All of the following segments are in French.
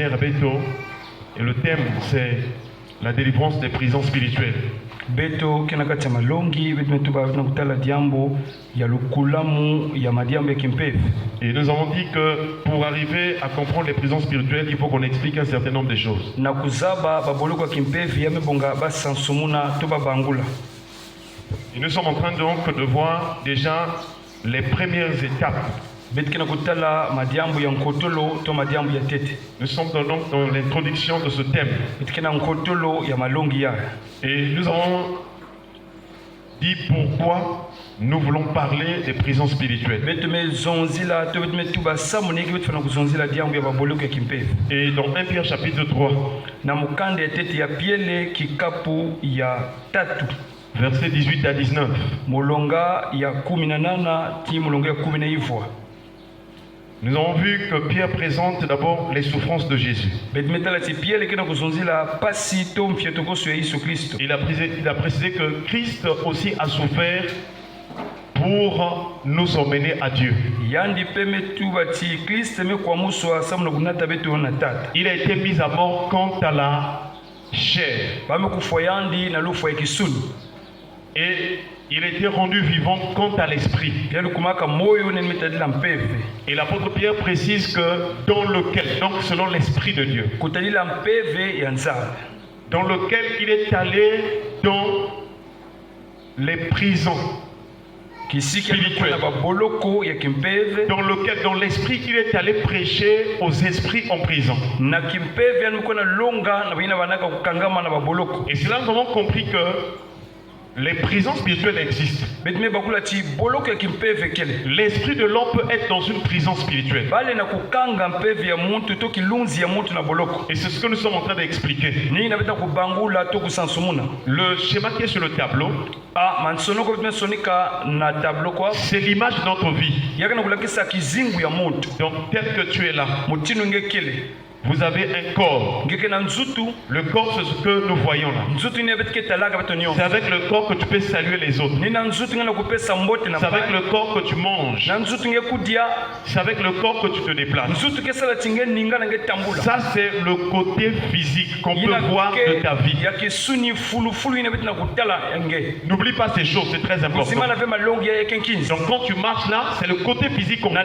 séminaire à Beto et le thème c'est la délivrance des prisons spirituelles. Beto kinakati ya malongi betumetuba tunakutala diambo ya lukulamu ya madiambo ya kimpevu. Et nous avons dit que pour arriver à comprendre les prisons spirituelles, il faut qu'on explique un certain nombre de choses. Na kuzaba baboloko ya kimpevu yamebonga basansumuna tuba bangula. Et nous sommes en train donc de voir déjà les premières étapes. Nous sommes donc dans l'introduction de ce thème. Et nous avons dit pourquoi nous voulons parler des prisons spirituelles. Et dans 1 Pierre chapitre 3, versets 18 à 19. Nous avons vu que Pierre présente d'abord les souffrances de Jésus. Il a précisé que Christ aussi a souffert pour nous emmener à Dieu. Il a été mis à mort quant à la chair. Et il a été rendu vivant quant à l'esprit. Et l'apôtre Pierre précise que dans lequel, donc selon l'esprit de Dieu, dans lequel il est allé dans les prisons spirituelles, dans lequel, dans l'esprit, il est allé prêcher aux esprits en prison. Et c'est là que nous avons compris que les prisons spirituelles existent. L'esprit de l'homme peut être dans une prison spirituelle. Et c'est ce que nous sommes en train d'expliquer. Le schéma qui est sur le tableau, c'est l'image de notre vie. Donc tel que tu es là, vous avez un corps. Le corps, c'est ce que nous voyons là. C'est avec le corps que tu peux saluer les autres. C'est avec le corps que tu manges. C'est avec le corps que tu te déplaces. Ça, c'est le côté physique qu'on peut voir de ta vie. N'oublie pas ces choses, c'est très important. Donc quand tu marches là, c'est le côté physique qu'on voit.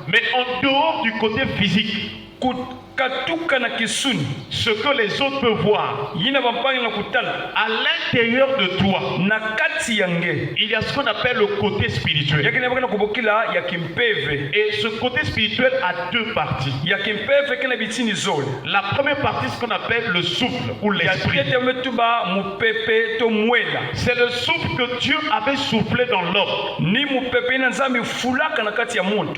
Mais en dehors du côté physique, ce que les autres peuvent voir, à l'intérieur de toi, il y a ce qu'on appelle le côté spirituel. Et ce côté spirituel a deux parties. La première partie, ce qu'on appelle le souffle ou l'esprit. C'est le souffle que Dieu avait soufflé dans l'homme,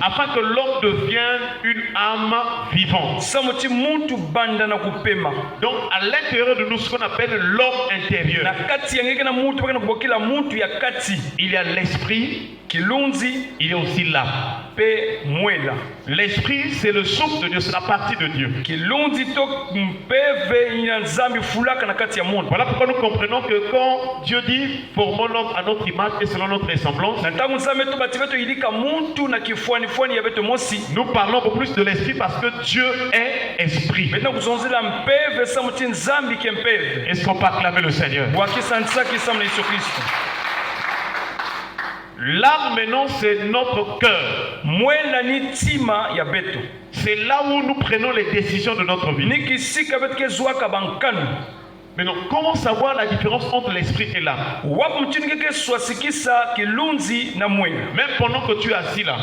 afin que l'homme devienne une âme vivante. Donc à l'intérieur de nous, ce qu'on appelle l'homme intérieur, il y a l'esprit, il y a aussi l'âme. L'esprit, c'est le souffle de Dieu, c'est la partie de Dieu. Voilà pourquoi nous comprenons que quand Dieu dit formons l'homme à notre image et selon notre ressemblance, nous parlons beaucoup plus de l'esprit parce que Dieu est esprit. Est-ce qu'on peut acclamer le Seigneur? L'âme maintenant, c'est notre cœur. C'est là où nous prenons les décisions de notre vie. Maintenant, comment savoir la différence entre l'esprit et l'âme? Même pendant que tu es assis là,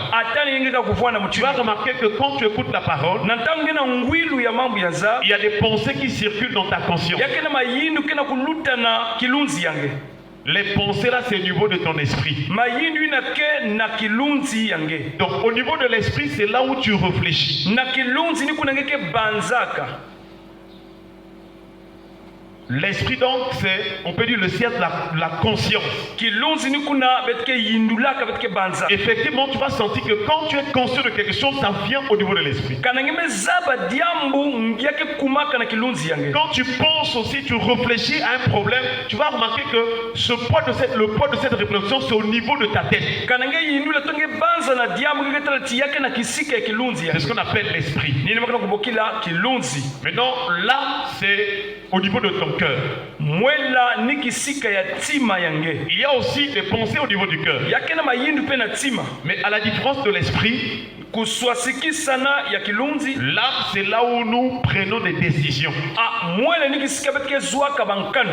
tu vas remarquer que quand tu écoutes la parole, il y a des pensées qui circulent dans ta conscience. Les pensées là, c'est au niveau de ton esprit. Donc au niveau de l'esprit, c'est là où tu réfléchis. L'esprit donc, c'est, on peut dire le ciel de la conscience. kilunzi ni kuna betike yindulaka betike banza Effectivement, tu vas sentir que quand tu es conscient de quelque chose, ça vient au niveau de l'esprit. kana ngeme zaba diambu ngiake kumaka na kilunzi yange. Quand tu penses aussi, tu réfléchis à un problème, tu vas remarquer que le poids de cette réflexion, c'est au niveau de ta tête. kana nge yindula tonge banza na diambu ngeke tala tiyake na kisika ya kilunzi C'est yange. ce qu'on appelle l'esprit. Nini makana kubokila kilunzi. Maintenant, là, c'est au niveau de ton cœur. Mwela ni kisika ya tima yange. Il y a aussi des pensées au niveau du cœur. Yake na mayindu pe na tima. Mais à la différence de l'esprit, Kuswasikisana ya kilunzi. l'âme, c'est là où nous prenons des décisions. Mwela ni kisika betike zwaka bankanu.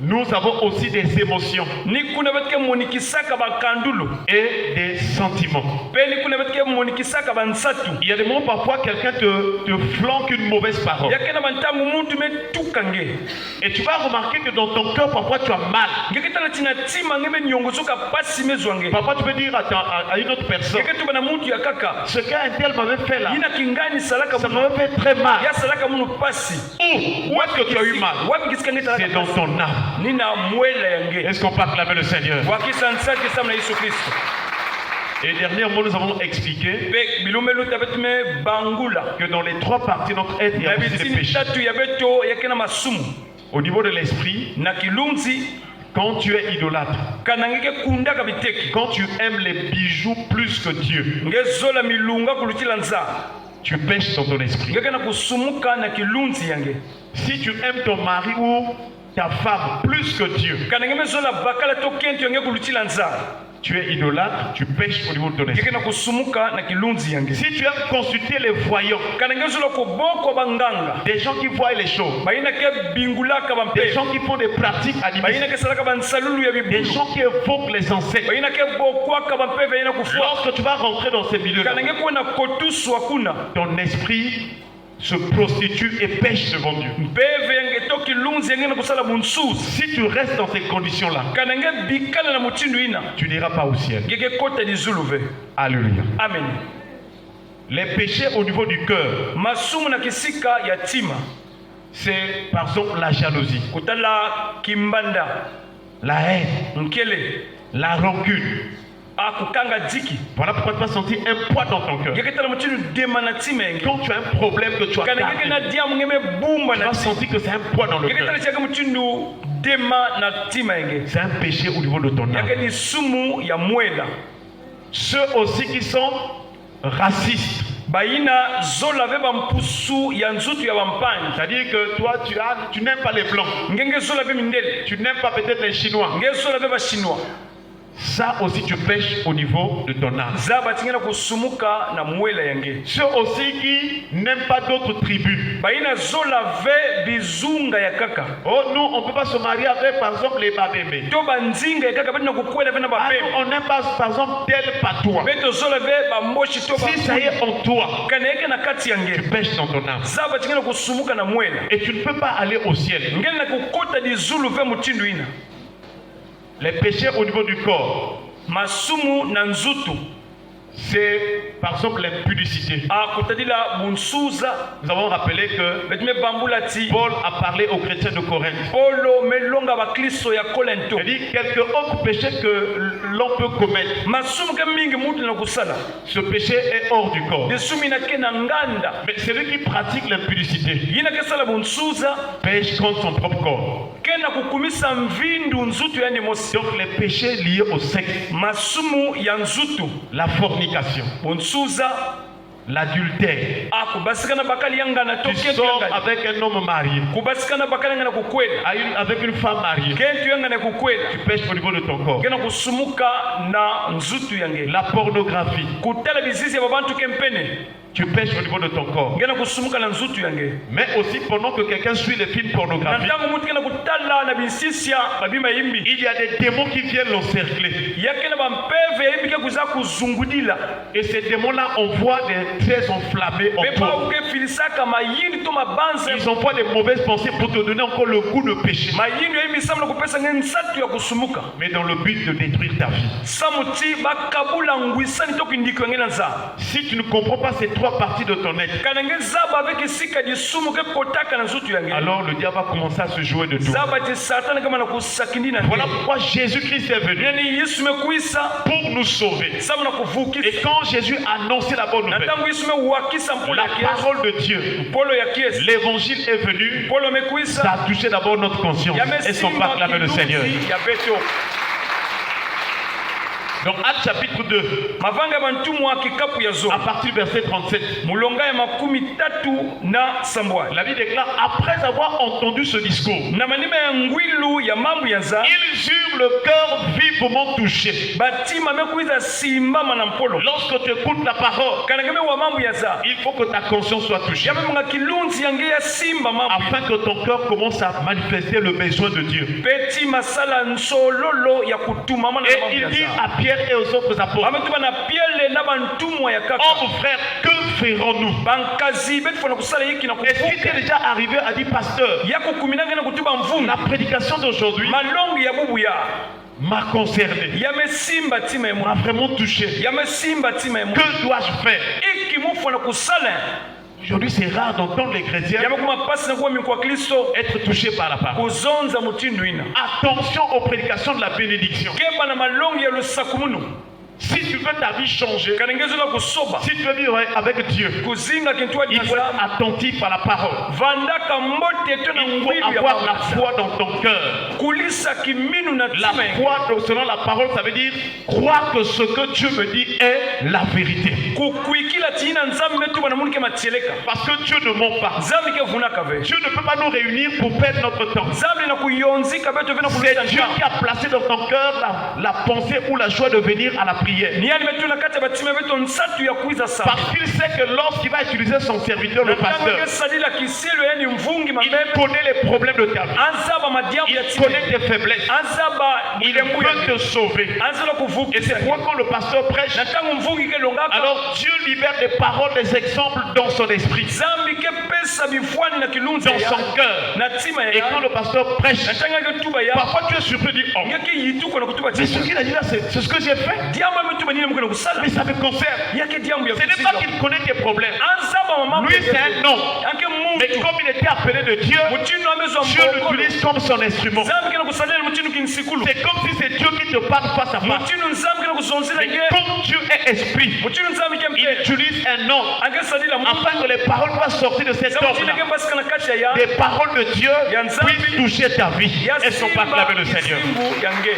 Nous avons aussi des émotions Ni kuna betike monikisaka bakandulu. et des sentiments. Pe ni kuna betike monikisaka bansatu. Il y a des moments parfois quelqu'un te flanque une mauvaise parole. Yake na bantangu muntu me tukange. Et tu vas remarquer que dans ton cœur, parfois tu as mal. Ngeke tala tina tima ngeme nyongozoka pasi mezwange. Parfois tu peux dire à une autre personne, Ngeke tuba na muntu ya kaka. ce qu'un tel m'avait fait là, Ina kingani salaka ça munu. m'avait fait très mal. Ya salaka munu pasi. Où est-ce que tu as eu mal? Wapi kisika ngeta C'est dans ton âme. Nina mwela yange. Est-ce qu'on peut acclamer le Seigneur? Wakisansa kisama na Yesu Kristo. Et dernièrement, nous avons expliqué Pe bilumelu tabetme bangula. que dans les trois parties de notre être, il y a Na aussi des bitini péchés. tatu ya beto yake na masumu. Au niveau de l'esprit, Na kilunzi quand tu es idolâtre, kana ngeke kundaka biteki. quand tu aimes les bijoux plus que Dieu, Ngezola milunga kulutila nza. tu pêches dans ton esprit. Ngeke na kusumuka na kilunzi yange. Si tu aimes ton mari ou ta femme plus que Dieu, Kana ngeme zola bakala to kento yange kulutila nza. tu es idolâtre, tu pêches au niveau de ton esprit. Ngeke na kusumuka na kilunzi yange. Si tu aimes consulter les voyants, Kana ngezola koboko banganga. des gens qui voient les choses, Baina ke bingulaka des bampe. gens qui font des pratiques animistes, Baina ke salaka bansalulu ya des bibulu. gens qui évoquent les ancêtres. Baina ke bokwaka bampe baina kufua. Lorsque tu vas rentrer dans ces milieux-là, Kana ngeke na kotusu akuna. ton esprit se prostitue et pêche devant Dieu. Mbeve yange to kilunzi yange na kusala munsuzi. Si tu restes dans ces conditions-là, Kana nge bikala na mutindu ina. tu n'iras pas au ciel. Ngeke kota dizuluve. Alléluia. Amen. Les péchés au niveau du cœur, Masumu na kisika ya tima. c'est par exemple la jalousie, Kutala kimbanda. la haine, Nkele. la rancune. Akukanga diki. Voilà pourquoi tu vas sentir un poids dans ton cœur. Ngeke tala mutindu dema na tima yange. Quand tu as un problème que tu as Kana ngeke gardé, na diamu ngeme bumba tu na vas tima. sentir que c'est un poids dans le Ngeke cœur. tala chaka mutindu dema na tima yange. C'est un péché au niveau de ton âme. Yake ni sumu ya mwela. Ceux aussi qui sont racistes, Baina zola ve bampusu ya nzutu ya bampani. c'est-à-dire que toi tu n'aimes pas les blancs, Ngenge zola ve mindele. tu n'aimes pas peut-être les chinois. Ngenge zola ve ba chinois. Ça aussi tu pêches au niveau de ton âme. Zaba tingena kusumuka na mwela yange. Ceux aussi qui n'aiment pas d'autres tribus. Baina zola ve bizunga ya kaka. Oh, nous on ne peut pas se marier avec par exemple les babébés. To banzinga ya kaka batina kukwela ve na Ah, babe. non, on n'aime pas par exemple tel patois. Beto zola ve bamboshi to ba. Si ça y est en toi, Kana yake na kati tu yange. pêches dans ton âme. Zaba tingena kusumuka na mwela. Et tu ne peux pas aller au ciel. Ngena kukota dizulu ve mutindu ina. Les péchés au niveau du corps, Masumu na nzutu. c'est par exemple l'impudicité. Kutadila bunsuza. Nous avons rappelé que Betime bambulati. Paul a parlé aux chrétiens de Corinthe. Polo melonga ba Kristo ya Kolento. Il dit quelques autres péchés que l'on peut commettre. Masumu ke mingi mutu na kusala. Ce péché est hors du corps. Desumi na ke na nganda. Mais celui qui pratique l'impudicité Yina ke sala bunsuza. pêche contre son propre corps. Ke na kukumisa mvindu nzutu ya mosi. Donc les péchés liés au sexe, Masumu ya nzutu. la fornication, Bunsuza. l'adultère. Kubasikana bakali yanga na to Tu kentu sors yanga. avec un homme marié, Kubasikana bakali yanga na kukwela. avec une femme mariée. Kentu yanga na kukwela. Tu pêches au niveau de ton corps. Kena kusumuka na nzutu yange. La pornographie, Kutala bizizi ya babantu kempene. tu pêches au niveau de ton corps. Kena kusumuka na nzutu yange. Mais aussi pendant que quelqu'un suit les films pornographiques, Nantango mutu kena kutala na bisisia babima yimbi. il y a des démons qui viennent l'encercler. Yakena bampeve yimbi ke kuza kuzungudila. Et ces démons-là envoient des traits enflammés en Pepa toi. uke filisaka mayindi to mabanze. Ils envoient des mauvaises pensées pour te donner encore le goût de péché. Mayindi yimbi samla kupesa ngensatu ya kusumuka. Mais dans le but de détruire ta vie. Samuti bakabula ngwisani to kindiko ngena za. Si tu ne comprends pas ces trois doit partir de ton être. kanenge zaba avec sika disumu ke kotaka na nzutu yange Alors le diable va commencer à se jouer de tout. zaba te satana kama na kusakindi na Voilà pourquoi Jésus-Christ est venu yani Yesu mekuisa pour nous sauver. sababu na kuvukisa Et quand Jésus a annoncé la bonne na nouvelle, tangu Yesu mewakisa mpolo la ya kiesi parole de Dieu, mpolo ya kiesi l'évangile est venu, mpolo ça mekuisa a touché d'abord notre conscience et son pas clamer le Seigneur. ya beto Donc Actes chapitre 2, mavanga bantumwa kikapu ya zo à partir du verset 37, mulonga ya makumi tatu na sambwa la Bible déclare, après avoir entendu ce discours, na manima ya ngwilu ya mambo ya nza ils eurent le cœur vivement touché. batima mekuiza simbama na mpolo Lorsque tu écoutes la parole, kanangeme wa mambo ya nza il faut que ta conscience soit touchée, yabe mga kilunzi yange ya simba mambo afin que ton cœur commence à manifester le besoin de Dieu. peti masala nsololo ya kutumama na Et mambo il ya dit nza à Pierre et aux autres apôtres, ametuba na piele na bantumwa ya kaka hommes frères, que ferons-nous? bankazi betu fana kusala yiki na Est-ce qu'il kuvuka t'est déjà arrivé à dire, pasteur, ya kukuminanga na kutuba mvunga la prédication d'aujourd'hui malongi ya bubuya m'a concerné, yamesimba tima m'a emu vraiment touché. yamesimba tima emu Que dois-je faire? iki mufana kusala Aujourd'hui, c'est rare d'entendre les chrétiens yamekuma pasi na kuwa mikwa kristo être touchés par la parole. kuzonza mutindu ina Attention aux prédications de la bénédiction. kemba na malongi ya lusakumunu Si tu veux ta vie changer, kanengezo la kusoba si tu veux vivre avec Dieu, kuzinga kintu il faut être attentif à la parole. vandaka mbote to na Il ngwilu faut ya avoir la mambo. foi dans ton cœur. kulisa kiminu na La tima foi, selon la parole, ça veut dire croire que ce que Dieu me dit est la vérité. kukuikila tina nzambe tu bana munike matieleka Parce que Dieu ne ment pas. nzambe ke vunaka ve Dieu ne peut pas nous réunir pour perdre notre temps. nzambe na kuyonzika beto vena C'est kuleta Dieu qui a placé dans ton cœur la pensée ou la joie de venir à la prière. ni yani betu na kati ya batima beto nsatu ya kuiza sana Parce qu'il sait que lorsqu'il va utiliser son serviteur, le pasteur, ke sadila kisilo yani mvungi il mabebe connaît les problèmes de ta vie. anzaba madiamu ya Il tima connaît tes faiblesses. anzaba Il mulembu veut ya te sauver. anzala Et kuvukisa c'est pourquoi quand le pasteur prêche, na tangu mvungi ke longaka alors Dieu libère des paroles, des exemples dans son esprit, nzambe ke pesa bifwani na kilunzi dans ya son cœur. na tima Et quand ya le pasteur prêche, na tanga ke tuba ya parfois tu es surpris, dis, oh, ngeke yituko na kutuba mais ce tima qu'il a dit là, c'est ce que j'ai fait. diamba metuba nini mukena kusala Mais ça me concerne. yake diambu ya Ce n'est pas qu'il connaît tes problèmes. anzaba mama Lui, c'est un nom. yake Mais muntu comme il était appelé de Dieu, mutino amezwa Dieu mboko l'utilise comme son instrument. nzambe kena kusalela mutino kinsikulu C'est comme si c'est Dieu qui te parle face à face. mutino nzambe kena kuzonzela Mais nge comme Dieu est esprit, mutino nzambe il kempe utilise un nom ange sadila muntu afin que les paroles doivent sortir de cet zamutino homme-là. ke pasikana kati ya Des paroles de Dieu puissent toucher ta vie. ya Elles sont pas simba clamées le Seigneur. isimbu yange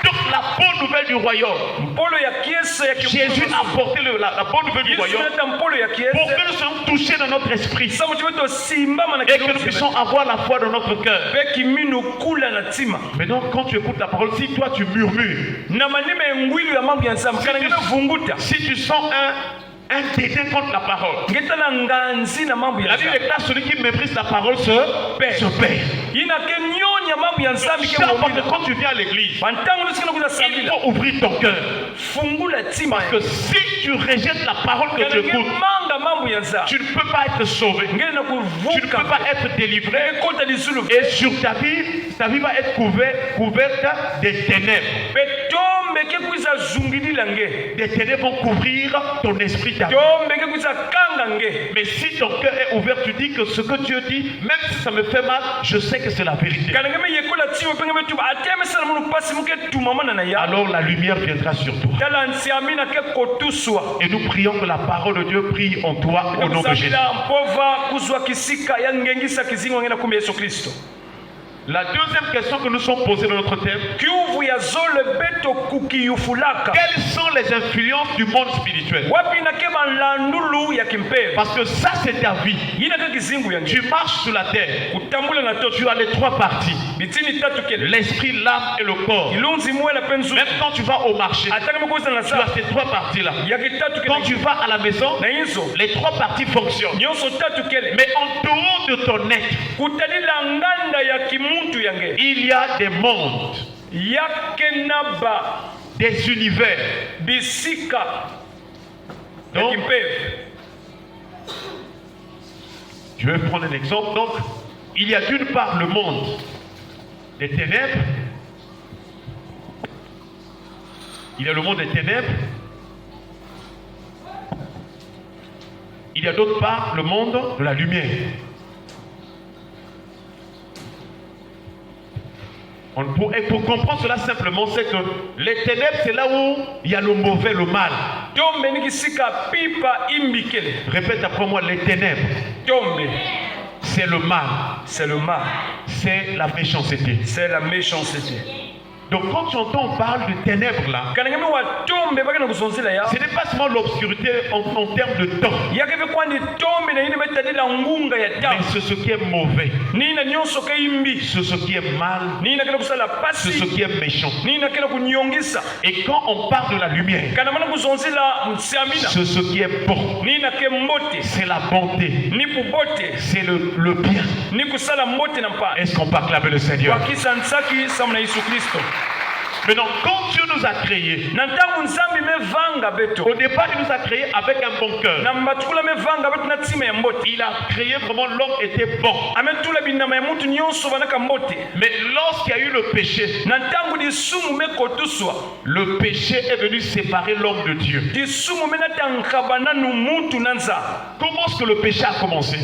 Donc la bonne nouvelle du royaume, mpolo ya kiese ya Jésus a apporté la bonne nouvelle du Yesu royaume neta mpolo ya pour kiese que nous soyons touchés dans notre esprit sa mutu beto simbama na et que nous kilunzi puissions avoir la foi dans notre cœur. pe kiminu kula na tima Maintenant, quand tu écoutes la parole, si toi tu murmures, na manime ya ngwilu ya mambo ya nzambe kana ngene vunguta si tu sens un dédain contre la parole, ngetala nganzi na mambo la ya Bible nzambe déclare celui qui méprise la parole se perd. yina ke nyonya mambo ya nzambe ke Chaque fois momina que quand tu viens à l'église, bantango lusikana kuza il sabila faut ouvrir ton cœur. fungula tima Parce que si tu rejettes la parole que tu kana écoutes, manga mambo ya nzambe tu ne peux pas être sauvé. ngene na Tu ne peux kuvuka pas être délivré. ekota lizulu Et sur ta vie va être couverte des ténèbres. pe tombe ke kuza zungilila nge Des ténèbres vont couvrir ton esprit, ta vie. tombe ke kuza kanga nge Mais si ton cœur est ouvert, tu dis que ce que Dieu dit, même si ça me fait mal, je sais que c'est la vérité. kana ngeme yekola timo pe ngeme tuba ateme sala munu pasi muke tumamana na ya Alors la lumière viendra sur toi. tala nsiamina ke kotuswa Et nous prions que la parole de Dieu brille en toi au nom de Jésus. kusabila mpova kuzwa kisika ya ngengisa kizingo ngena kumbe Yesu Kristo La deuxième question que nous sommes posées dans notre thème, kiuvu ya zole beto kukiyufulaka quelles sont les influences du monde spirituel? wapi na keba landulu ya kimpevu Parce que ça c'est ta vie. yina ke kizingu yange Tu marches sur la terre, kutambula na toto tu as les trois parties, bitini tatu kele l'esprit, l'âme et le corps. ilunzi mwela penzu Même quand tu vas au marché, ataka mkoza na tu sa as ces trois parties-là. ya kitatu Quand tu kele vas à la maison, na hizo les trois parties fonctionnent. nyonso tatu kele Mais en dehors de ton être, kutalila nganda ya kimuntu yange il y a des mondes, yake naba des univers. bisika ya Donc, kimpevu je vais prendre un exemple. Donc, il y a d'une part le monde des ténèbres. Il y a le monde des ténèbres. Il y a d'autre part le monde de la lumière. Et pour comprendre cela simplement, c'est que les ténèbres, c'est là où il y a le mauvais, le mal. Répète après moi, les ténèbres, c'est le mal. C'est le mal. C'est la méchanceté. C'est la méchanceté. Donc quand tu entends, on parle de ténèbres là, ce n'est pas seulement l'obscurité en termes de temps, mais c'est ce qui est mauvais, c'est ce qui est mal, c'est ce qui est méchant. Et quand on parle de la lumière, c'est ce qui est bon, c'est la bonté, c'est le bien. Est-ce qu'on peut acclamer le Seigneur? Maintenant, quand Dieu nous a créés, au départ, il nous a créés avec un bon cœur. Il a créé vraiment l'homme était bon. Mais lorsqu'il y a eu le péché, le péché est venu séparer l'homme de Dieu. Comment est-ce que le péché a commencé?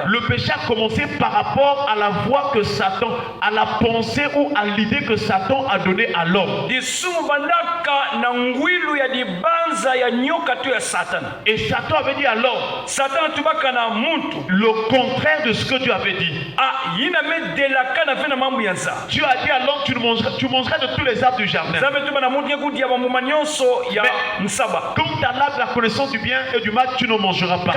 Le péché a commencé par rapport à la voix que Satan, à la pensée ou à l'idée que Satan a donné à l'homme. Et Satan avait dit à l'homme le contraire de ce que Dieu avait dit. Dieu a dit à l'homme, tu mangeras de tous les arbres du jardin. Mais quant à l'arbre de la connaissance du bien et du mal, tu ne mangeras pas.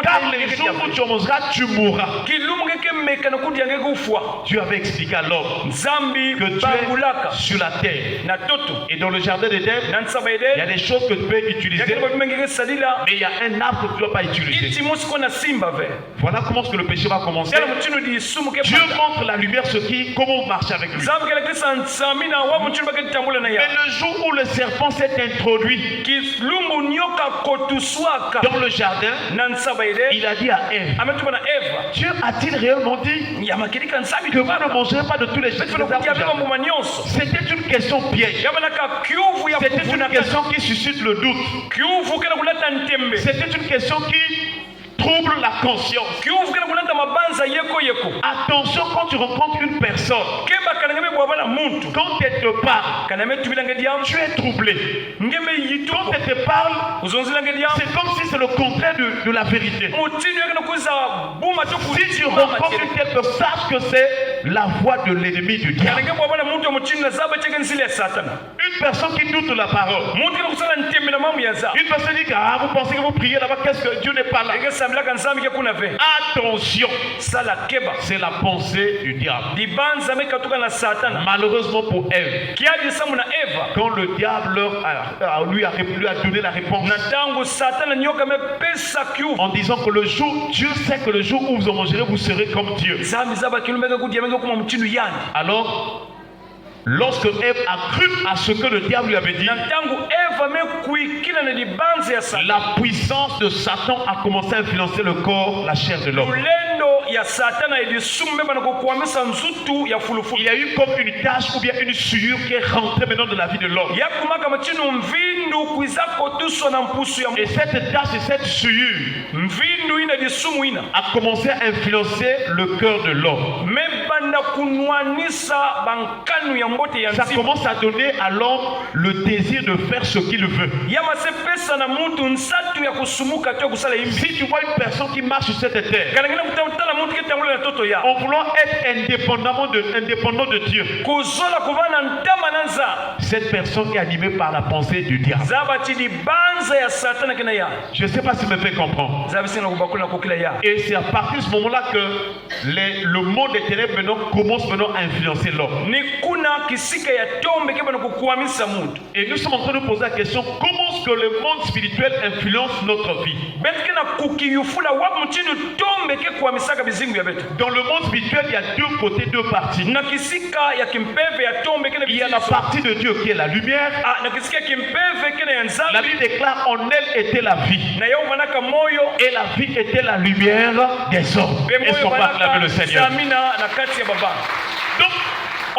Car les jours où tu mangeras, tu mourras. Dieu avait expliqué à l'homme que tu es sur la terre. Et dans le jardin d'Éden, il y a des choses que tu peux utiliser, mais il y a un arbre que tu ne dois pas utiliser. Voilà comment est-ce que le péché va commencer. Dieu montre la lumière, comment marcher avec lui. Mais le jour où le serpent s'est introduit dans le jardin, il a dit à Ève, Dieu a-t-il réellement dit que vous ne mangerez pas de tous les arbres du jardin? C'était une question piège. C'était une question qui suscite le doute. C'était une question qui trouble la conscience. Attention quand tu rencontres une personne, quand elle te parle, tu es troublé. Quand elle te parle, c'est comme si c'est le contraire de la vérité. Si tu rencontres une telle personne, sache que c'est la voix de l'ennemi du diable. Une personne qui doute de la parole. Une personne dit vous pensez que vous priez là-bas, qu'est-ce que Dieu n'est pas là? Attention, c'est la pensée du diable. Malheureusement pour Ève, quand le diable lui a donné la réponse en disant que le jour, Dieu sait que le jour où vous en mangerez, vous serez comme Dieu. Alors, lorsque Ève a cru à ce que le diable lui avait dit, la puissance de Satan a commencé à influencer le corps, la chair de l'homme. Il y a eu comme une tache ou bien une souillure qui est rentrée maintenant dans la vie de l'homme. Et cette tache et cette souillure a commencé à influencer le cœur de l'homme. Ça commence à donner à l'homme le désir de faire ce qu'il veut. Si tu vois une personne qui marche sur cette terre en voulant être indépendant de Dieu, cette personne est animée par la pensée du diable. Je ne sais pas si me fait comprendre. Et c'est à partir de ce moment-là que le monde des ténèbres maintenant commence à influencer l'homme. Et nous sommes en train de poser la question, comment est-ce que le monde spirituel influence notre vie? Dans le monde spirituel, il y a deux côtés, deux parties. Il y a la partie de Dieu qui est la lumière. La Bible déclare en elle était la vie. Et la vie était la lumière des hommes. Est-ce qu'on peut acclamer le Seigneur? Donc,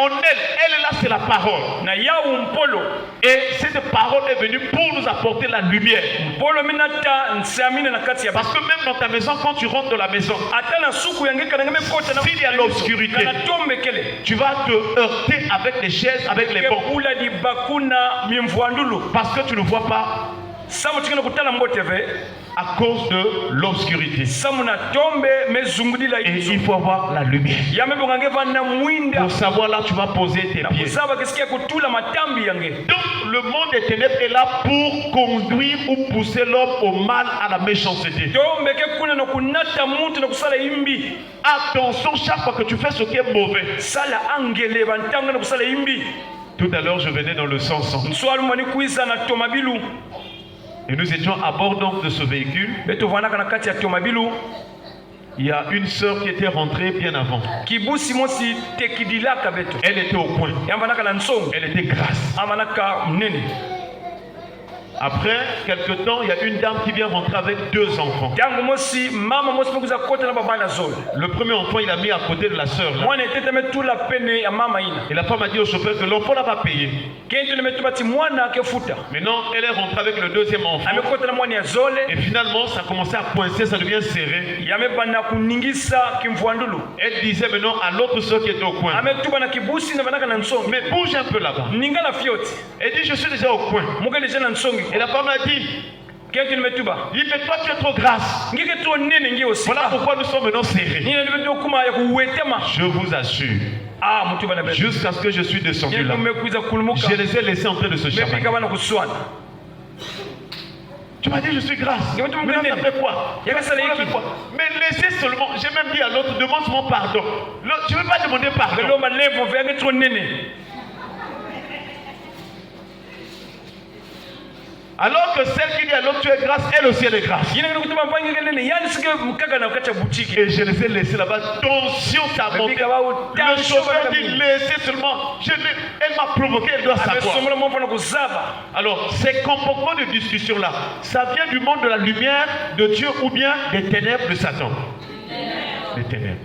en elle est là, c'est la parole. na yawu mpolo Et cette parole est venue pour nous apporter la lumière. mpolo minata nsiamina na kati ya Parce que même dans ta maison, quand tu rentres dans la maison, ata na suku yange kana ngame kota na s'il y a l'obscurité, kana tombe kele tu vas te heurter avec les chaises, avec les bancs. ula di bakuna mimvwandulu Parce que tu ne vois pas samu tikana kutala mboteve à cause de l'obscurité. samu na tombe mezungulila Et il faut avoir la lumière. yame bongange vana mwinda Pour savoir là, tu vas poser tes na pieds. kusaba kisikia kutula matambi yange. Donc, le monde des ténèbres est là pour conduire ou pousser l'homme au mal, à la méchanceté. tombe ke kuna no kunata muntu na kusala imbi Attention, chaque fois que tu fais ce qui est mauvais. sala angele bantanga na kusala imbi. Tout à l'heure, je venais dans le sens. Nswalu mani kuisa na tomabilu Et nous étions à bord donc de ce véhicule. beto vana kana kati ya tomabilu Il y a une sœur qui était rentrée bien avant. kibusi mosi tekidilaka beto Elle était au coin. yambanaka na nsongo Elle était grasse. amanaka mnene. Après quelque temps, il y a une dame qui vient rentrer avec 2 enfants. Tangu mosi mama mosi pekuza kota na baba na zolo Le premier enfant, il a mis à côté de la sœur. Là. mwana eteteme tula pene ya mama ina Et la femme a dit au chauffeur que l'enfant là va payer. kento lemetubati mwana kefuta Maintenant, elle est rentrée avec le deuxième enfant. amekota na mwana ya zole Et finalement, ça a commencé à coincer, ça devient serré. yamebana kuningisa kimvwandulu Elle disait maintenant à l'autre sœur qui était au coin, ametuba na kibusi na vanaka na nsongo mais bouge un peu là-bas. ninga na fioti Elle dit, je suis déjà au coin. muke deja na nsongo Et la femme a dit, kento limetuba mais toi tu es trop grasse. ngike to nene ngi osi Voilà pourquoi nous sommes maintenant serrés. nina limeto kuma ya kuwetema Je vous assure, mutuba na beto jusqu'à ce que je suis descendu là, kumekuiza kulumuka je les ai laissés en train de se chamailler. mepika bana kuswana Tu m'as dit je suis grasse. Mais tu me Maintenant, connais. ça fait quoi? Il y a que ça, Ça les fait quoi? Mais laissez seulement, j'ai même dit à l'autre, demande mon pardon. L'autre, je ne veux pas demander pardon. Lelo malevo vyange tro nene Alors que celle qui dit à l'autre tu es grasse, elle aussi elle est grasse. yina ngene kutuma mpange nene yani sike mkaga na kacha buchiki Et je les ai laissés là-bas. Tension, ça a monté. mepika ba Le utasho chauffeur dit laissez seulement. Elle m'a provoqué, elle doit savoir. amesomola mwa na kuzaba Alors, ces comportements de discussion-là, ça vient du monde de la lumière de Dieu ou bien des ténèbres de Satan? Des ténèbres.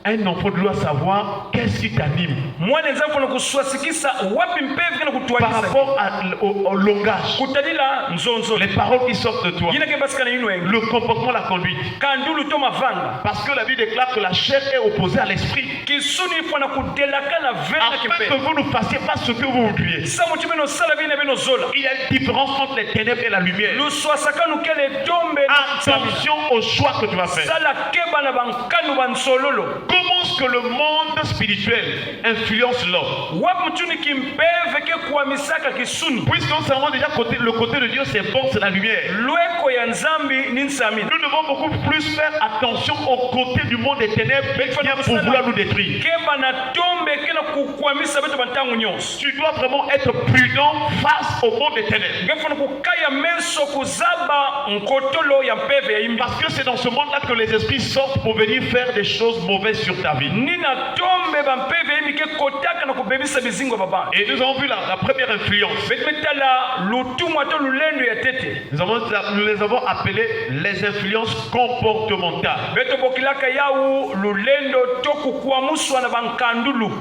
Un enfant doit savoir qu'est-ce qui t'anime mwana nzafo na kuswasikisa wapi mpevi kana par kutwalisa rapport au langage, kutadila nzonzo les paroles qui sortent de toi, yina ke basikana yinwe le comportement, la conduite. kandulu to mavanga Parce que la Bible déclare que la chair est opposée à l'esprit. kisuni fana kudelaka na vena Afin kimpe que vous ne fassiez pas ce que vous voudriez. sa mutume no sala bina bino zola Il y a une différence entre les ténèbres et la lumière. luswasaka nukele tombe na samina Attention au choix que tu vas faire. sala keba na bankanu bansololo Comment est-ce que le monde spirituel influence l'homme? wapi mutuni kimpeve ke kuamisaka kisuni Puisqu'on savons déjà le côté de Dieu, c'est bon, c'est la lumière. lweko ya nzambi ni nsamina Nous devons beaucoup plus faire attention au côté du monde des ténèbres qui vient pour vouloir nous détruire. keba na tombe ke na kukwamisa beto bantangu nyonso Tu dois vraiment être prudent face au monde des ténèbres. ngefuna kukaya meso kuzaba nkotolo ya mpeve ya imbi Parce que c'est dans ce monde-là que les esprits sortent pour venir faire des choses mauvaises sur ta vie. nina tombe bampeve ya imbi ke kotaka na kubebisa bizingo baba Et nous avons vu la première influence. betmetala lutumwa to lulendo ya tete Nous les avons appelées les influences comportementales. beto bokilaka yawu lulendo to kukwamuswa na bankandulu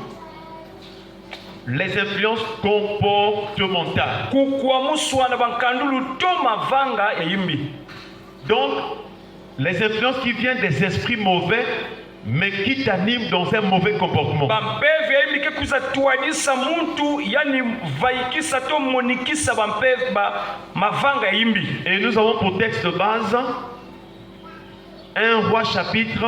Les influences comportementales. kukwamuswa na bankandulu to mavanga ya imbi Donc, les influences qui viennent des esprits mauvais, mais qui t'animent dans un mauvais comportement. bampeve ya imbi ke kuzatwanisa muntu yani vaikisa to monikisa bampeve mavanga ya imbi Et nous avons pour texte de base 1 Roi chapitre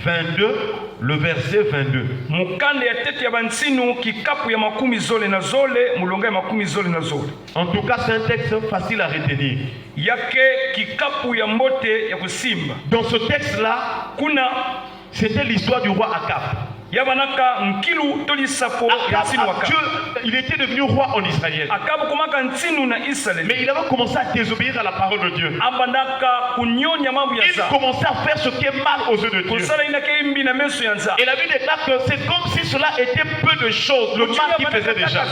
22, le verset 22. mukanda ya tete ya bansinu kikapu ya makumi zole na zole mulonga ya makumi zole na zole En tout cas, c'est un texte facile à retenir. yake kikapu ya mbote ya kusimba Dans ce texte-là, kuna c'était l'histoire du roi Akab. yabanaka nkilu tolisapo ya Akab, nsinu waka Dieu il était devenu roi en Israël. Mais il avait commencé à désobéir à la parole de Dieu. Il commençait à faire ce qui est mal aux yeux de Dieu. Et la Bible déclare que c'est comme si cela était peu de choses, le mal qu'il faisait déjà.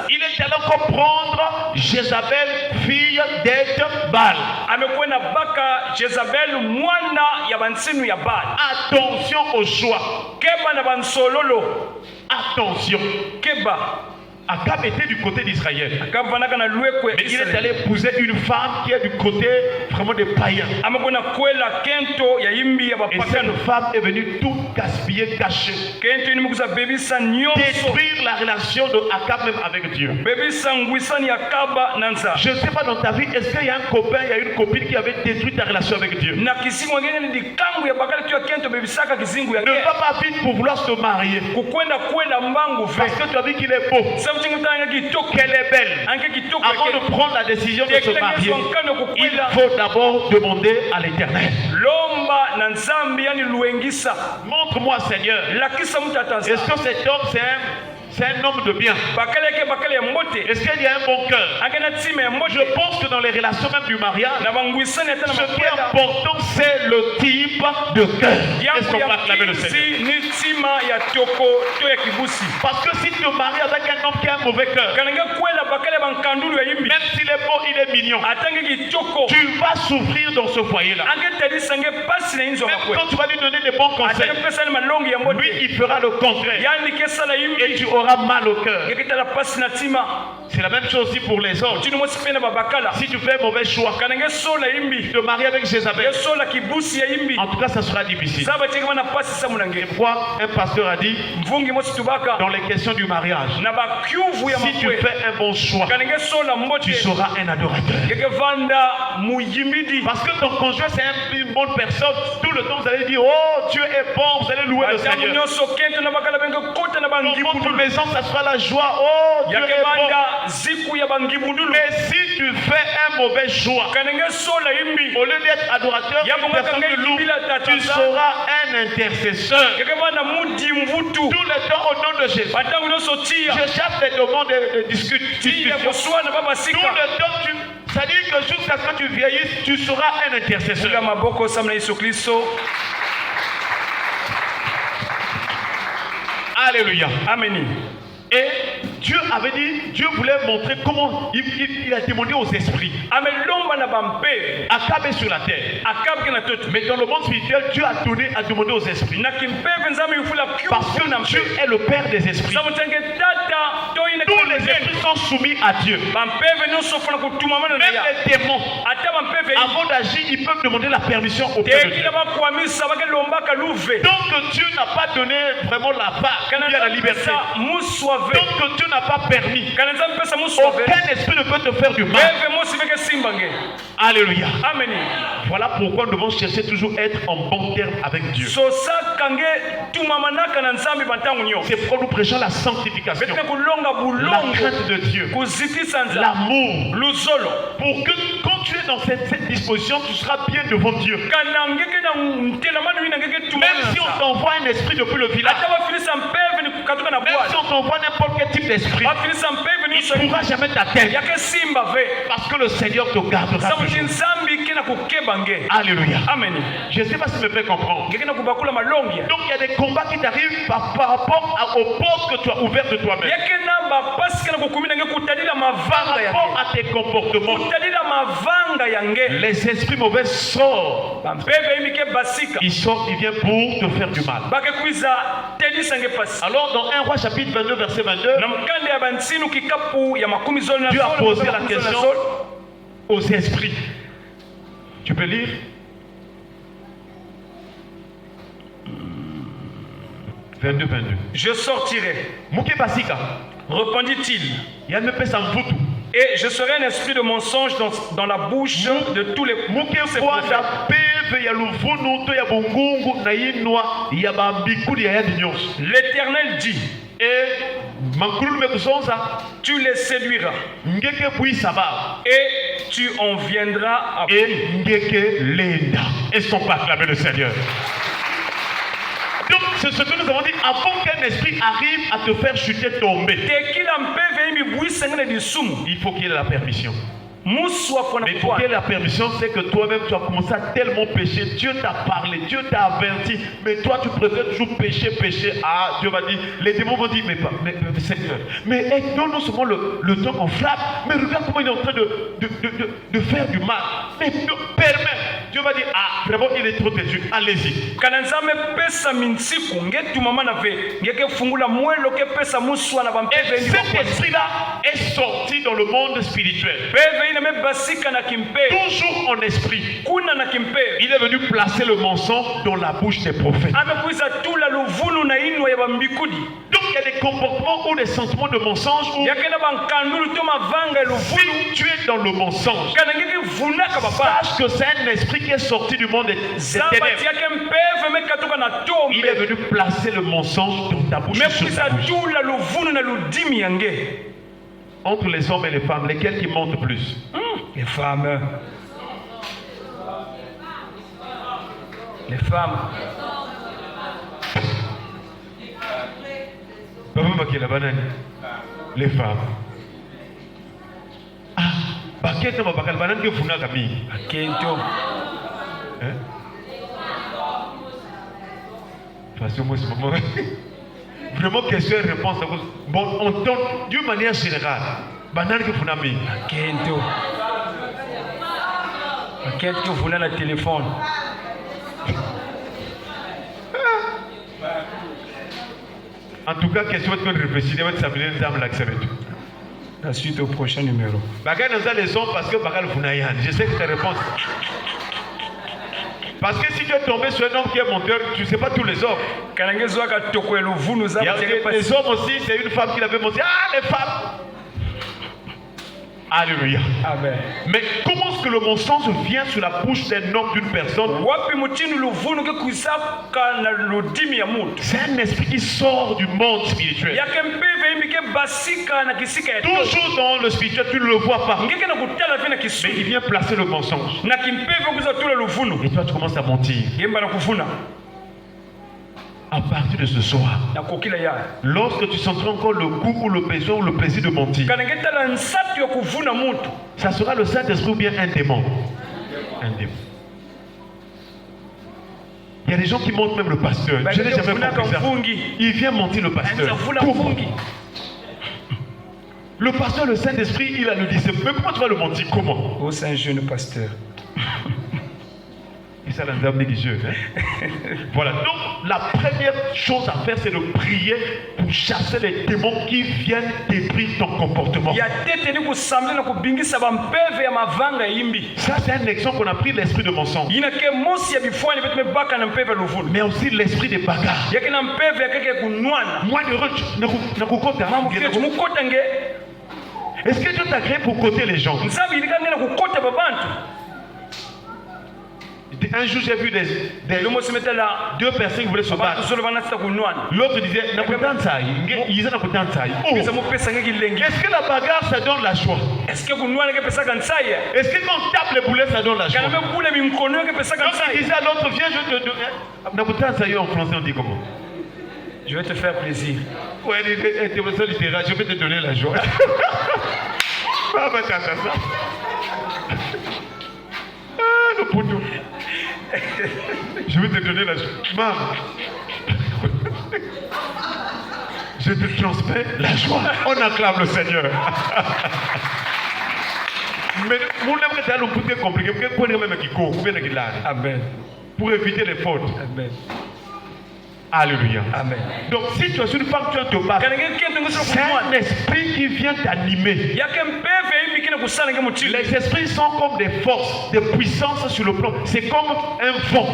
Il est allé encore prendre Jézabel, fille d'Eth-Baal. Attention au choix. Attention. Akab était du côté d'Israël. Mais il est allé épouser une femme qui est du côté vraiment des païens. Et cette femme est venue tout gaspiller, cacher. Détruire la relation de Akab même avec Dieu. Je ne sais pas dans ta vie, est-ce qu'il y a un copain, il y a une copine qui avait détruit ta relation avec Dieu? Ne va pas vite pour vouloir se marier. Parce que tu as vu qu'il est beau, qu'elle est belle. Avant de prendre la décision de se marier, il faut d'abord demander à l'Éternel. Montre-moi, Seigneur, est-ce que cet homme c'est un homme de bien? Est-ce qu'il y a un bon cœur? Je pense que dans les relations même du mariage, ce qui est important, c'est le type de cœur. Est-ce qu'on peut acclamer le Seigneur? Parce que si tu te maries avec un homme qui a un mauvais cœur, même s'il est beau, il est mignon, tu vas souffrir dans ce foyer-là. Même quand tu vas lui donner des bons conseils, lui il fera le contraire. Et tu auras mal au cœur. C'est la même chose aussi pour les autres. Si tu fais un mauvais choix, te marier avec Jézabel, en tout cas ça sera difficile. C'est pourquoi un pasteur a dit dans les questions du mariage, si tu fais un bon choix, tu seras un adorateur. Parce que ton conjoint c'est une bonne personne, tout le temps vous allez dire oh Dieu est bon, vous allez louer le Seigneur. Dans votre maison ça sera la joie, oh Dieu est bon. Mais si tu fais un mauvais choix, au lieu d'être adorateur, une personne de loup, tu seras un intercesseur. Tout le temps au nom de Jésus. Je cherche des demandes de discussion. Tout le temps ça dit que jusqu'à ce que tu vieillisses, tu seras un intercesseur. Alléluia. Amen. Et Dieu avait dit, Dieu voulait montrer comment il a demandé aux esprits. Akab est sur la terre. Mais dans le monde spirituel, Dieu a demandé aux esprits. Parce que Dieu est le Père des esprits. Tous les esprits sont soumis à Dieu. Même les démons, avant d'agir, ils peuvent demander la permission au Père de Dieu. Donc Dieu n'a pas donné vraiment la part, la liberté. Donc Dieu n'a pas permis. Aucun esprit ne peut te faire du mal. Alléluia. Amen. Voilà pourquoi nous devons chercher toujours à être en bon terme avec Dieu. C'est pourquoi nous prêchons la sanctification, la crainte de Dieu, l'amour, pour que quand tu es dans cette disposition, tu seras bien devant Dieu. Même si on t'envoie un esprit depuis le village, même si on t'envoie n'importe quel type d'esprit, il ne pourra jamais t'atteindre. Parce que le Seigneur te gardera toujours. Alléluia. Amen. Je ne sais pas si tu me fais comprendre. Donc il y a des combats qui t'arrivent par rapport aux portes que tu as ouvertes de toi-même. Par rapport à tes comportements. Les esprits mauvais sortent. Ils sortent, ils viennent pour te faire du mal. Alors dans 1 Roi chapitre 22 verset 22, Dieu a posé la question aux esprits. Tu peux lire? « 22. Je sortirai. » répondit-il. Et je serai un esprit de mensonge dans la bouche de tous les prophètes. L'Éternel dit, tu les séduiras et tu en viendras à bout. Est-ce qu'on peut acclamer le Seigneur? Donc c'est ce que nous avons dit, avant qu'un esprit arrive à te faire chuter, tomber, il faut qu'il ait la permission. Mais pour qu'il ait la permission, c'est que toi-même tu as commencé à tellement pécher. Dieu t'a parlé, Dieu t'a averti, mais toi tu préfères toujours pécher. Ah, Dieu va dire, les démons vont dire, mais Seigneur, mais donne-nous seulement le temps qu'on frappe. Mais regarde comment il est en train de faire du mal. Mais permets. Dieu va dire, ah, vraiment il est trop têtu, allez-y. Et cet esprit-là est sorti dans le monde spirituel. Toujours en esprit. Il est venu placer le mensonge dans la bouche des prophètes. Donc il y a des comportements ou des sentiments de mensonge où si tu es dans le mensonge, sache que c'est un esprit qui est sorti du monde des ténèbres. Il est venu placer le mensonge dans ta bouche. Entre les hommes et les femmes, lesquels qui mentent plus? Les femmes. Les femmes. Les femmes. Ah, bakete ma bakal banane ke funa kami. Akento. Façon moi c'est moment. Vraiment question et réponse. Bon, on donne d'une manière générale. Banane ke funa mi. Akento. Akento ke funa na téléphone. En tout cas, question est de réfléchir, de s'amener les âmes l'accepter. La suite au prochain numéro. Bagal nous a les hommes parce que Bagal Funayan. Je sais que ta réponse. Parce que si tu es tombé sur un homme qui est monteur, tu ne sais pas tous les hommes. Il y a les hommes aussi, c'est une femme qui l'avait monté. Ah, les femmes! Alléluia. Amen. Mais comment est-ce que le mensonge vient sur la bouche d'un homme, d'une personne? C'est un esprit qui sort du monde spirituel. Toujours dans le spirituel, tu ne le vois pas. Mais il vient placer le mensonge. Et toi, tu commences à mentir. À partir de ce soir, lorsque tu sentiras encore le goût ou le besoin ou le plaisir de mentir, ça sera le Saint-Esprit ou bien un démon. Un démon. Il y a des gens qui mentent même le pasteur. Je n'ai jamais compris ça. Il vient mentir le pasteur. Comment? Le pasteur, le Saint-Esprit, il a le disciple. Mais pourquoi tu vas le mentir? Comment? Oh, c'est un jeune pasteur. Et ça, l'âme négligée. Voilà. Donc, la première chose à faire, c'est de prier pour chasser les démons qui viennent détruire ton comportement. Ça, c'est un exemple qu'on a pris l'esprit de mensonge. Mais aussi l'esprit de bagarre. Moi, est-ce que Dieu t'a créé pour côté les gens? Un jour, j'ai vu deux personnes qui voulaient se battre. L'autre disait, est-ce que la bagarre, ça donne la joie? Est-ce que quand on tape les boulets, ça donne la joie? Donc il disait à l'autre, viens, je te donne. En français, on dit comment? Je vais te faire plaisir. Ouais, je vais te donner la joie. Le poteau. Je vais te donner la joie. Maman. Je te transmets la joie. On acclame le Seigneur. Mais mon âme est un peu compliqué. Amen. Pour éviter les fautes. Amen. Alléluia. Amen. Donc si tu as une femme qui te parle, c'est un esprit qui vient t'animer. Les esprits sont comme des forces, des puissances sur le plan. C'est comme un vent.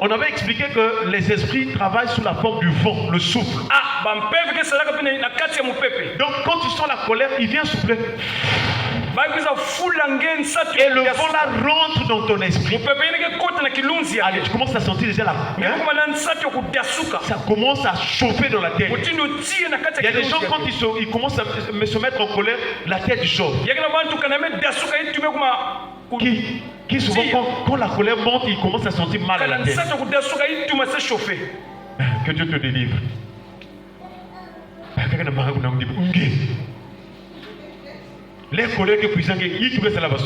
On avait expliqué que les esprits travaillent sous la forme du vent, le souffle. Donc quand tu sens la colère, il vient souffler. Et le vent là rentre dans ton esprit. Allez, tu commences à sentir déjà là. Ça commence à chauffer dans la tête. Il y a des gens quand ils commencent à se mettre en colère, la tête chauffe. qui souvent, quand la colère monte, il commence à sentir mal à la tête. Que Dieu te délivre. Les colères que puissants, ils trouvent ça là-bas.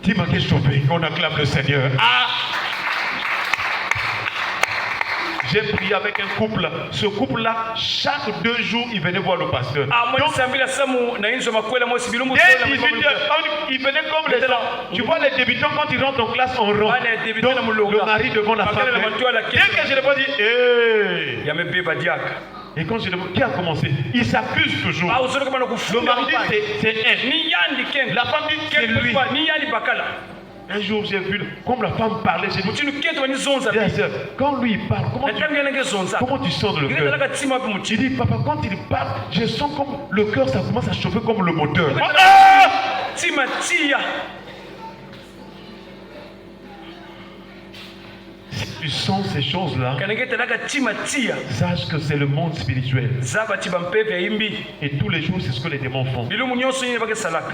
Tu m'as chauffé, on acclame le Seigneur. Ah! J'ai prié avec un couple. Ce couple-là, chaque 2 jours, il venait voir le pasteur. Donc, dès 18h, il venait comme les gens. Tu vois les débutants, quand ils rentrent en classe, on rentre. Donc, le mari devant la femme. Dès que je lui ai dit, et quand je demande qui a commencé, il s'accuse toujours. Le mari dit c'est elle. La femme dit c'est lui. Un jour j'ai vu, comme la femme parlait, j'ai dit quand lui il parle, comment tu sens le cœur? Il dit papa, quand il parle, je sens comme le cœur ça commence à chauffer comme le moteur. Si tu sens ces choses-là, sache que c'est le monde spirituel. Et tous les jours, c'est ce que les démons font.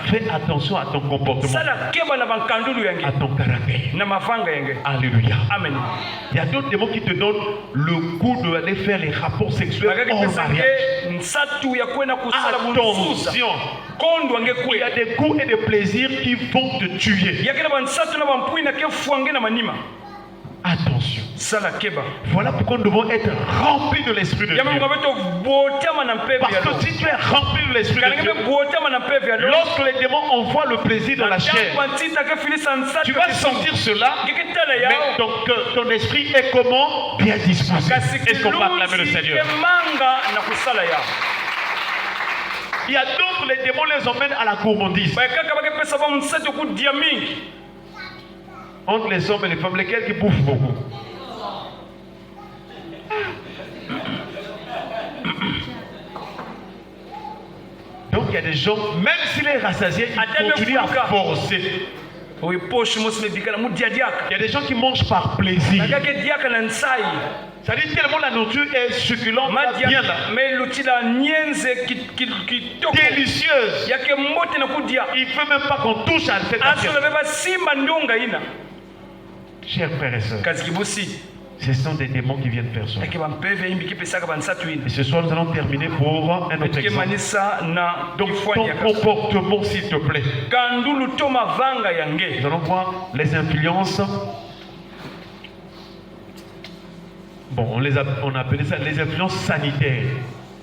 Fais attention à ton comportement, à ton caractère. Alléluia. Amen. Il y a d'autres démons qui te donnent le goût d'aller faire les rapports sexuels hors mariage. Attention. Il y a des goûts et des plaisirs qui vont te tuer. Attention. Voilà pourquoi nous devons être remplis de l'Esprit de Dieu. Parce que si tu es rempli de l'Esprit de Dieu, lorsque les démons envoient le plaisir dans la chair, tu vas sentir cela, mais ton esprit est comment? Bien disposé. Est-ce qu'on peut acclamer le Seigneur? Il y a d'autres, les démons les emmènent à la gourmandise. Entre les hommes et les femmes, lesquels qui bouffent beaucoup? Donc il y a des gens, même s'il est rassasié, ils continuent à forcer. Il y a des gens qui mangent par plaisir. Ça dit tellement la nourriture est succulente, bien là. Délicieuse. Il ne faut même pas qu'on touche à cette assiette. Chers frères et sœurs, ce sont des démons qui viennent faire ça. Et ce soir, nous allons terminer pour un autre exemple. Donc, ton comportement, s'il te plaît. Nous allons voir les influences. Bon, on a appelé ça les influences sanitaires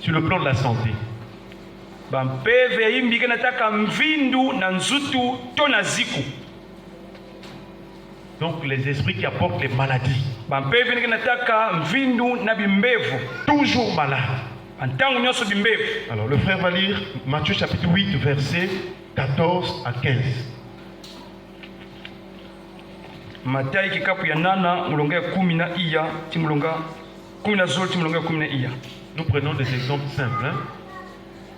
sur le plan de la santé. Donc les esprits qui apportent les maladies. Toujours malades. Alors le frère va lire Matthieu chapitre 8 versets 14 à 15. Matayi kikapu ya nana mulonga ya 10 na iya ti mulonga 10 na zolo ti mulonga ya 10 na iya. Nous prenons des exemples simples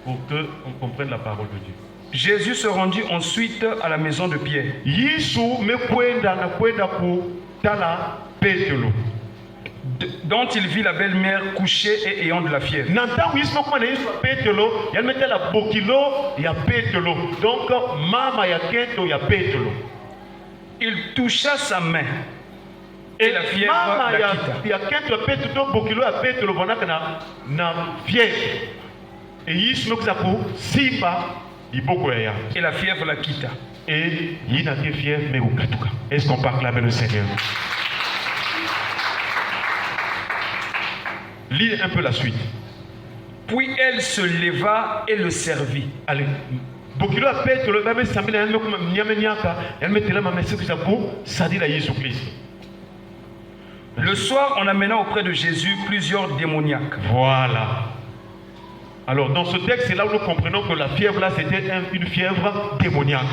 pour que on comprenne la parole de Dieu. Jésus se rendit ensuite à la maison de Pierre. Dont il vit la belle-mère couchée et ayant de la fièvre. Il toucha sa main et la fièvre la quitta. Et la fièvre la quitta. Est-ce qu'on peut acclamer le Seigneur? Lis un peu la suite. Puis elle se leva et le servit. Allez. Le soir, on amena auprès de Jésus plusieurs démoniaques. Voilà. Alors dans ce texte, c'est là où nous comprenons que la fièvre là, c'était une fièvre démoniaque.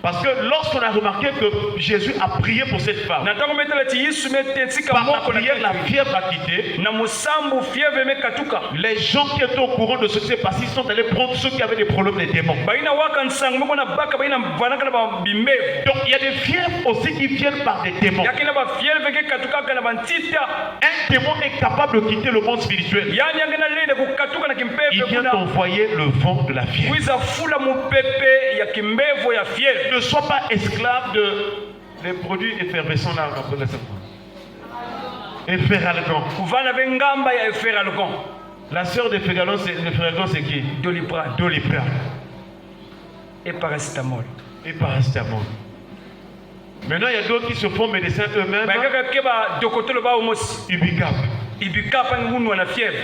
Parce que lorsqu'on a remarqué que Jésus a prié pour cette femme, par la prière, la fièvre a quitté. Les gens qui étaient au courant de ce qui s'est passé, ils sont allés prendre ceux qui avaient des problèmes de démons. Donc il y a des fièvres aussi qui viennent par des démons. Un un démon est capable de quitter le monde spirituel, il vient d'envoyer le vent de la fièvre. Ne sois pas esclave des produits effervescents là. Efferalgan. La sœur d'Efferalgan, c'est qui? Doliprane. Doliprane. Et paracétamol. Et paracétamol. Maintenant, il y a d'autres qui se font médecins eux-mêmes. Ubicap. Ubicap, na fièvre.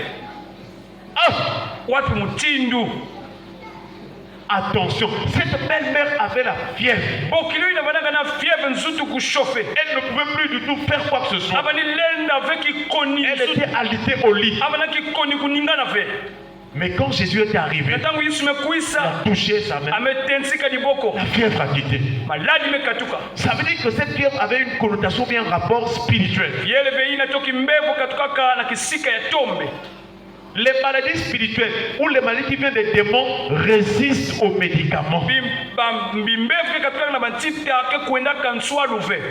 Attention, cette belle-mère avait la fièvre. Elle ne pouvait plus du tout faire quoi que ce soit. Elle était alitée au lit. Mais quand Jésus est arrivé, il a touché sa main. La fièvre a quitté. Ça veut dire que cette fièvre avait une connotation bien un rapport spirituel. Les maladies spirituelles ou les maladies qui viennent des démons résistent aux médicaments.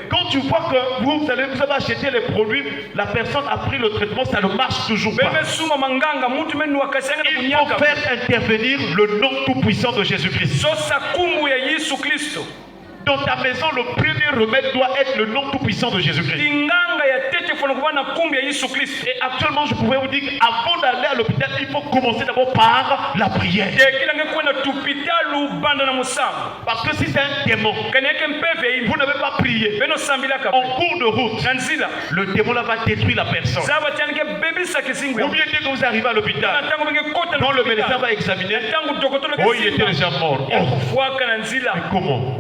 Quand tu vois que vous avez acheté les produits, la personne a pris le traitement, ça ne marche toujours pas. Il faut faire intervenir le nom tout-puissant de Jésus-Christ. Dans ta maison, le premier remède doit être le nom tout-puissant de Jésus-Christ. Et actuellement, je pourrais vous dire qu'avant d'aller à l'hôpital, il faut commencer d'abord par la prière. Parce que si c'est un démon, vous n'avez pas prié. En cours de route, le démon là va détruire la personne. Ou bien dès que vous arrivez à l'hôpital, quand le médecin va examiner, oh, il était déjà mort. Oh. Mais comment?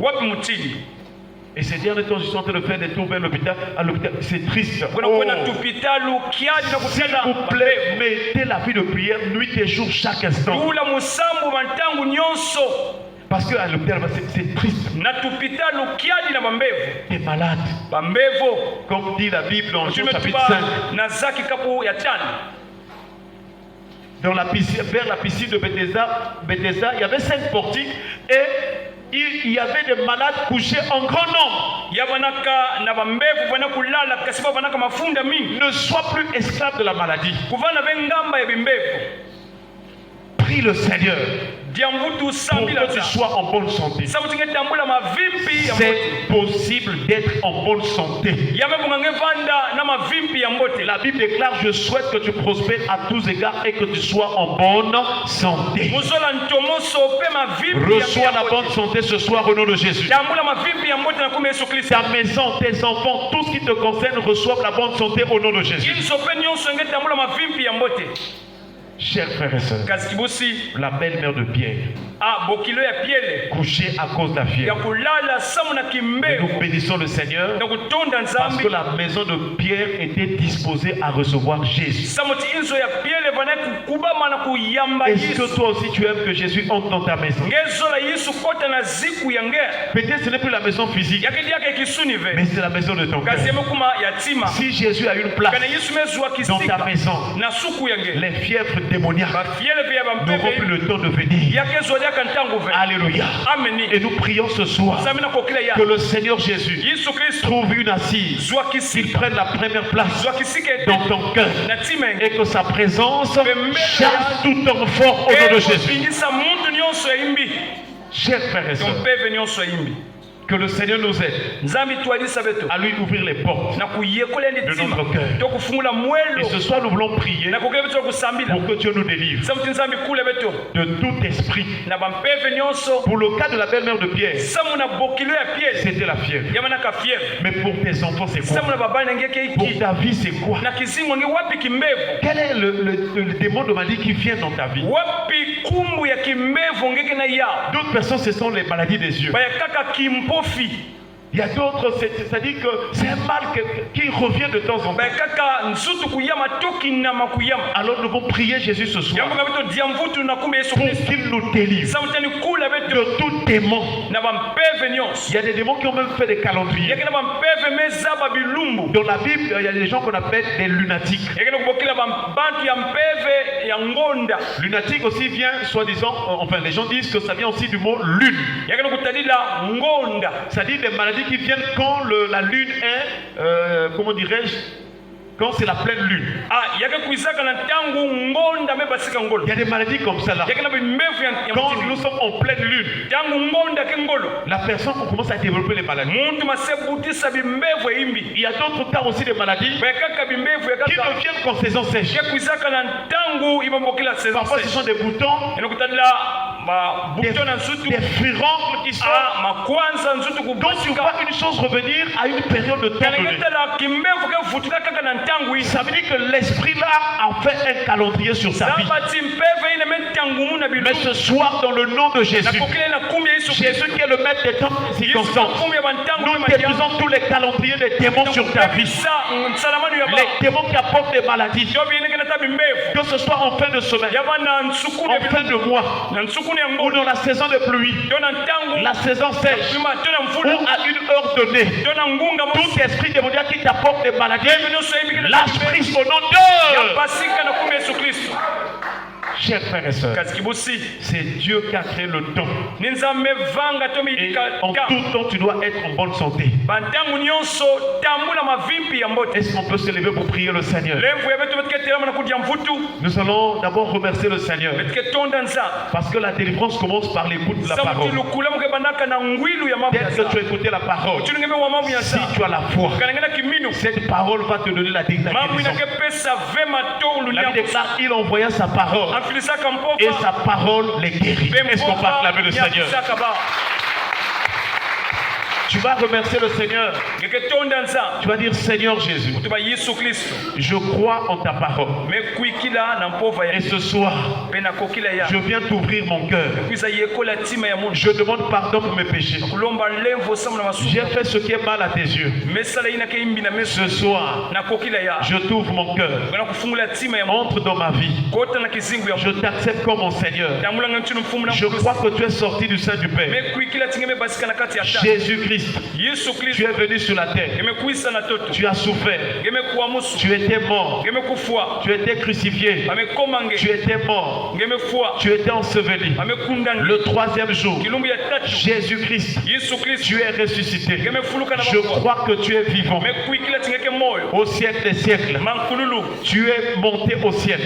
Et ces derniers temps, je suis en train de faire des tours vers l'hôpital. À l'hôpital, c'est triste. Oh. S'il vous plaît, mettez la vie de prière nuit et jour chaque instant. Parce qu'à l'hôpital, c'est triste. T'es malade. Comme dit la Bible dans Jean chapitre 5. Dans la piscine, vers la piscine de Bethesda, il y avait 5 portiques et il y avait des malades couchés en grand nombre. Ne sois plus esclave de la maladie. Prie le Seigneur pour que tu sois en bonne santé. C'est possible d'être en bonne santé. La Bible déclare: je souhaite que tu prospères à tous égards et que tu sois en bonne santé. Reçois la bonne santé ce soir au nom de Jésus. Ta maison, tes enfants, tout ce qui te concerne, reçoivent la bonne santé au nom de Jésus. Chers frères et sœurs, la belle-mère de Pierre, couchée à cause de la fièvre. Et nous bénissons le Seigneur parce que la maison de Pierre était disposée à recevoir Jésus. Est-ce que toi aussi tu aimes que Jésus entre dans ta maison? Peut-être ce n'est plus la maison physique, mais c'est la maison de ton cœur. Si Jésus a une place dans ta maison, les fièvres démoniaques n'auront plus le temps de venir. Alléluia. Et nous prions ce soir que le Seigneur Jésus trouve une assise, qu'il prenne la première place dans ton cœur et que sa présence chasse tout homme fort au nom de Jésus. Chers frères et sœurs, que le Seigneur nous aide à lui ouvrir les portes de notre cœur. Et ce soir, nous voulons prier pour que Dieu nous délivre de tout esprit. Pour le cas de la belle-mère de Pierre, c'était la fièvre. Mais pour tes enfants, c'est quoi? Pour ta vie, c'est quoi? Quel est le démon de maladie qui vient dans ta vie? D'autres personnes, ce sont les maladies des yeux. Il y a d'autres, c'est-à-dire que c'est un mal qui revient de temps en temps. Alors nous allons prier Jésus ce soir pour qu'il nous délivre de tout démon. Il y a des démons qui ont même fait des calendriers. Dans la Bible, il y a des gens qu'on appelle des lunatiques. Lunatique aussi vient, soi-disant, enfin les gens disent que ça vient aussi du mot lune. C'est-à-dire des maladies qui viennent quand la lune est, comment dirais-je, Quand c'est la pleine lune. Il y Il y a des maladies comme ça là. Quand nous sommes en pleine lune, la personne commence à développer les maladies. Il y a d'autres cas aussi des maladies qui deviennent qu'en saison sèche. Parfois ce sont des boutons, des furoncles qui sont. Donc tu vois une chose revenir à une période de temps donné. Ça veut dire que l'esprit là a fait un calendrier sur sa vie. Mais ce soir, dans le nom de Jésus, Jésus qui est le maître des temps des circonstances, nous détruisons tous les calendriers des démons sur ta vie. Les démons qui apportent des maladies. Que ce soit en fin de semaine, en fin de mois, ou dans la saison de pluie, la saison sèche, ou à une heure donnée, tout esprit démoniaque qui t'apporte des maladies, lâche prise au nom de chers frères et sœurs, c'est Dieu qui a créé le temps. Et en tout temps, tu dois être en bonne santé. Est-ce qu'on peut se lever pour prier le Seigneur? Nous allons d'abord remercier le Seigneur. Parce que la délivrance commence par l'écoute de la parole. Dès que tu as écouté la parole, si tu as la foi, cette parole va te donner la guérison. La Bible déclare, il envoya sa parole. Et sa parole les guérit. Est-ce qu'on va acclamer le Seigneur? Tu vas remercier le Seigneur. Tu vas dire, Seigneur Jésus, je crois en ta parole. Et ce soir, je viens t'ouvrir mon cœur. Je demande pardon pour mes péchés. J'ai fait ce qui est mal à tes yeux. Ce soir, je t'ouvre mon cœur. Entre dans ma vie. Je t'accepte comme mon Seigneur. Je crois que tu es sorti du sein du Père. Jésus-Christ, tu es venu sur la terre. Tu as souffert. Tu étais mort. Tu étais crucifié. Tu étais mort. Tu étais enseveli. Le troisième jour, Jésus-Christ, tu es ressuscité. Je crois que tu es vivant. Au siècle des siècles, tu es monté au ciel.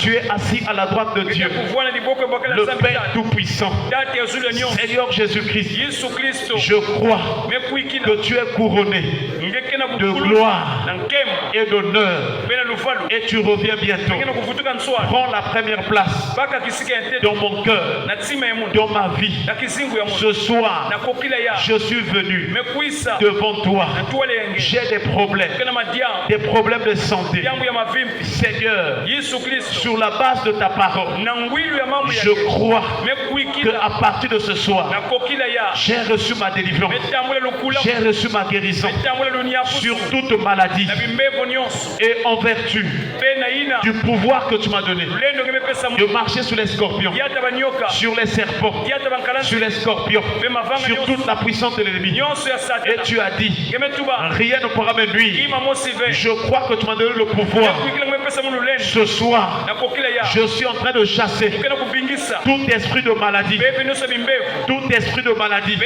Tu es assis à la droite de Dieu, le Père Tout-Puissant. Seigneur Jésus-Christ, je crois que tu es couronné de gloire et d'honneur et tu reviens bientôt. Prends la première place dans mon cœur, dans ma vie. Ce soir, je suis venu devant toi. J'ai des problèmes de santé. Seigneur, sur la base de ta parole, je crois qu'à partir de ce soir, j'ai reçu ma délivrance. J'ai reçu ma guérison sur toute maladie et en vertu du pouvoir que tu m'as donné de marcher sur les scorpions, sur les serpents, sur les scorpions, sur toute la puissance de l'ennemi. Et tu as dit, rien ne pourra me nuire. Je crois que tu m'as donné le pouvoir. Ce soir, je suis en train de chasser tout esprit de maladie. Tout esprit de maladie.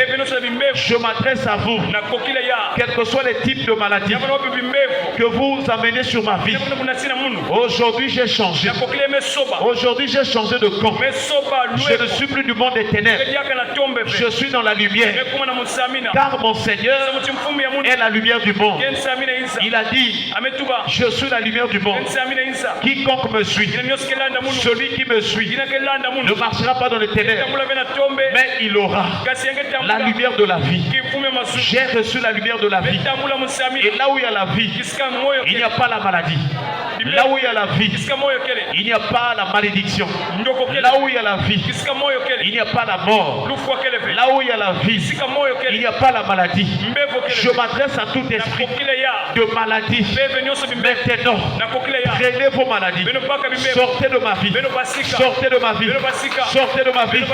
Je m'adresse à vous, quels que soient les types de maladies que vous amenez sur ma vie. Aujourd'hui j'ai changé. Aujourd'hui j'ai changé de camp. Je ne suis plus du monde des ténèbres. Je suis dans la lumière. Car mon Seigneur est la lumière du monde. Il a dit, je suis la lumière du monde. Quiconque me suit, celui qui me suit, ne marchera pas dans les ténèbres, mais il aura la lumière de la vie. J'ai reçu la lumière de la vie. Et là où il y a la vie, il n'y a pas la maladie. Là où il y a la vie, il n'y a pas la malédiction. Là où il y a la vie, il n'y a pas la mort. Là où il y a la vie, il n'y a pas la maladie. Je m'adresse à tout esprit de maladie. Maintenant, prenez vos maladies. Sortez de ma vie. Sortez de ma vie. Sortez de ma vie.